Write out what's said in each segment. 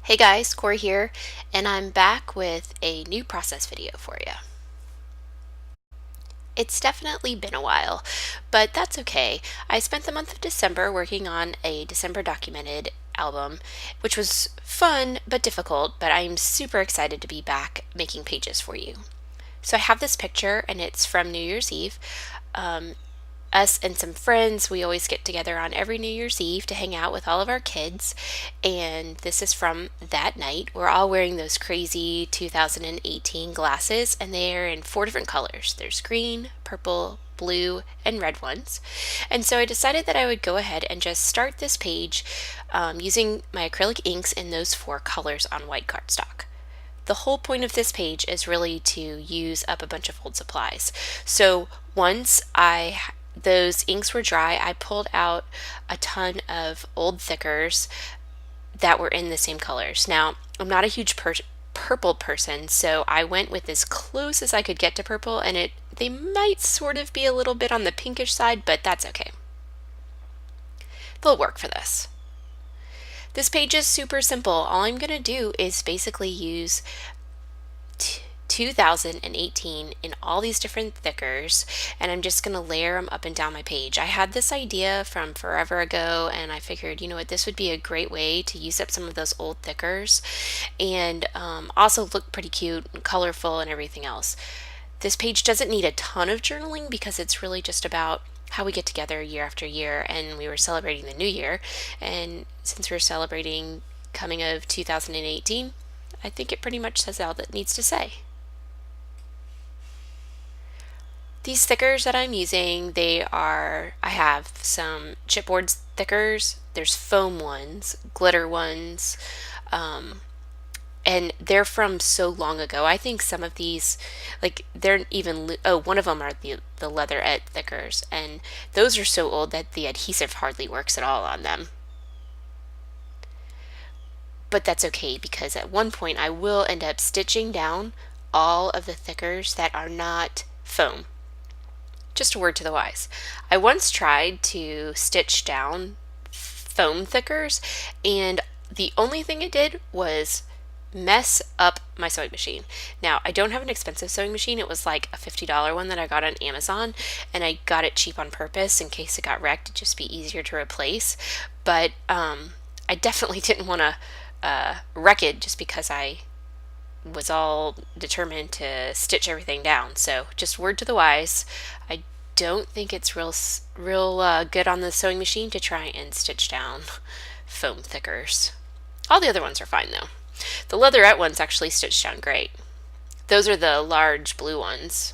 Hey guys, Corrie here, and I'm back with a new process video for you. It's definitely been a while, but that's okay. I spent the month of December working on a December documented album, which was fun but difficult, but I'm super excited to be back making pages for you. So I have this picture, and it's from New Year's Eve. Um, Us and some friends, we always get together on every New Year's Eve to hang out with all of our kids. And this is from that night. We're all wearing those crazy 2018 glasses, and they're in 4 different colors. There's green, purple, blue, and red ones. And so I decided that I would go ahead and just start this page using my acrylic inks in those 4 colors on white cardstock. The whole point of this page is really to use up a bunch of old supplies. So once those inks were dry, I pulled out a ton of old thickers that were in the same colors. Now, I'm not a huge purple person, so I went with as close as I could get to purple, and they might sort of be a little bit on the pinkish side, but that's okay. They'll work for this. This page is super simple. All I'm going to do is basically use 2018 in all these different thickers, and I'm just going to layer them up and down my page. I had this idea from forever ago, and I figured, you know what, this would be a great way to use up some of those old thickers and also look pretty cute and colorful and everything else. This page doesn't need a ton of journaling because it's really just about how we get together year after year, and we were celebrating the new year, and since we're celebrating coming of 2018, I think it pretty much says all that it needs to say. These thickers that I'm using, I have some chipboard thickers, there's foam ones, glitter ones, and they're from so long ago. I think some of these, like they're even, one of them are the leatherette thickers, and those are so old that the adhesive hardly works at all on them. But that's okay because at one point I will end up stitching down all of the thickers that are not foam. Just a word to the wise. I once tried to stitch down foam thickers, and the only thing it did was mess up my sewing machine. Now, I don't have an expensive sewing machine. It was like a $50 one that I got on Amazon, and I got it cheap on purpose in case it got wrecked. It'd just be easier to replace. But I definitely didn't want to wreck it just because I was all determined to stitch everything down. So just word to the wise, I don't think it's real good on the sewing machine to try and stitch down foam thickers. All the other ones are fine though. The leatherette ones actually stitch down great. Those are the large blue ones.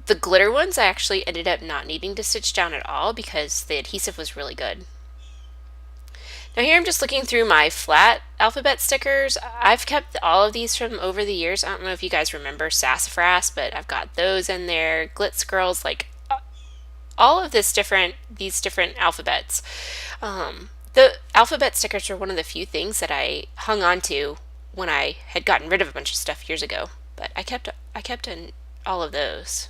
The glitter ones I actually ended up not needing to stitch down at all because the adhesive was really good. Now here I'm just looking through my flat alphabet stickers. I've kept all of these from over the years. I don't know if you guys remember Sassafras, but I've got those in there. Glitz Girls, like all of these different alphabets. The alphabet stickers were one of the few things that I hung on to when I had gotten rid of a bunch of stuff years ago. But I kept in all of those.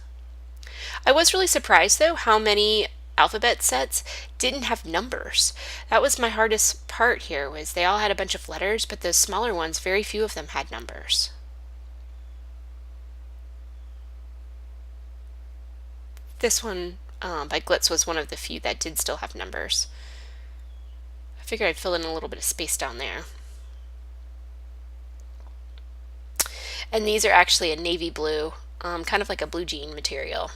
I was really surprised though how many alphabet sets didn't have numbers. That was my hardest part here, was they all had a bunch of letters, but those smaller ones, very few of them had numbers. This one by Glitz was one of the few that did still have numbers. I figured I'd fill in a little bit of space down there. And these are actually a navy blue, kind of like a blue jean material.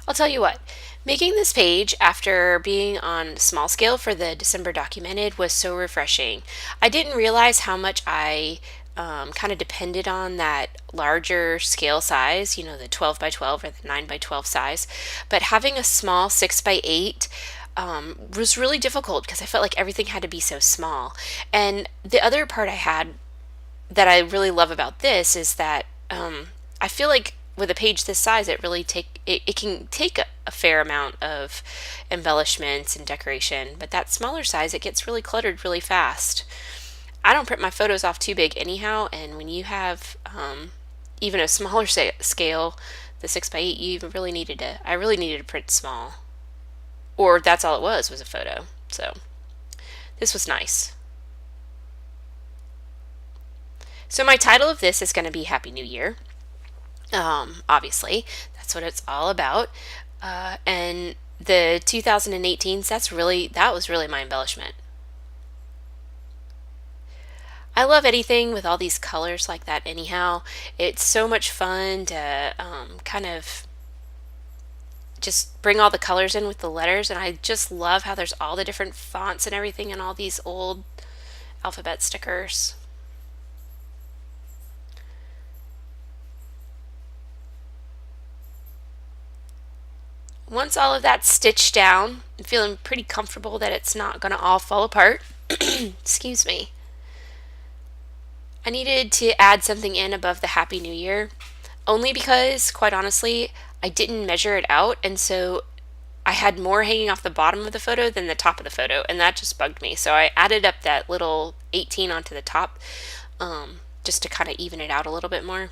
I'll tell you what, making this page after being on small scale for the December documented was so refreshing. I didn't realize how much I kind of depended on that larger scale size, you know, the 12 by 12 or the 9 by 12 size, but having a small 6 by 8 was really difficult because I felt like everything had to be so small. And the other part I had that I really love about this is that I feel like with a page this size, it can take a fair amount of embellishments and decoration, but that smaller size, it gets really cluttered really fast. I don't print my photos off too big anyhow, and when you have even a smaller scale, the 6 by 8, I really needed to print small. or that's all it was a photo. So this was nice. So my title of this is going to be Happy New Year. Obviously, that's what it's all about. And the 2018s, that was really my embellishment. I love anything with all these colors like that anyhow. It's so much fun to kind of just bring all the colors in with the letters, and I just love how there's all the different fonts and everything and all these old alphabet stickers. Once all of that's stitched down, I'm feeling pretty comfortable that it's not going to all fall apart. Excuse me. I needed to add something in above the Happy New Year, only because, quite honestly, I didn't measure it out, and so I had more hanging off the bottom of the photo than the top of the photo, and that just bugged me. So I added up that little 18 onto the top, just to kind of even it out a little bit more.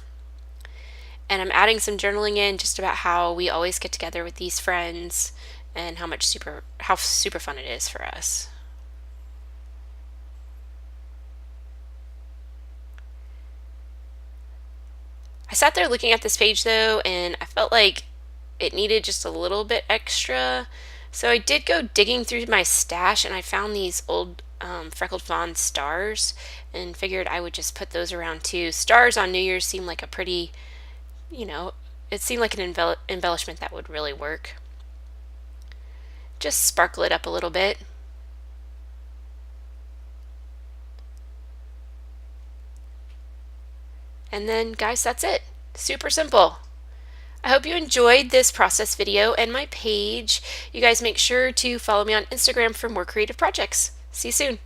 And I'm adding some journaling in just about how we always get together with these friends and how super fun it is for us. I sat there looking at this page though, and I felt like it needed just a little bit extra. So I did go digging through my stash, and I found these old freckled fawn stars and figured I would just put those around too. Stars on New Year's seemed like a pretty, it seemed like an embellishment that would really work. Just sparkle it up a little bit. And then, guys, that's it. Super simple. I hope you enjoyed this process video and my page. You guys make sure to follow me on Instagram for more creative projects. See you soon.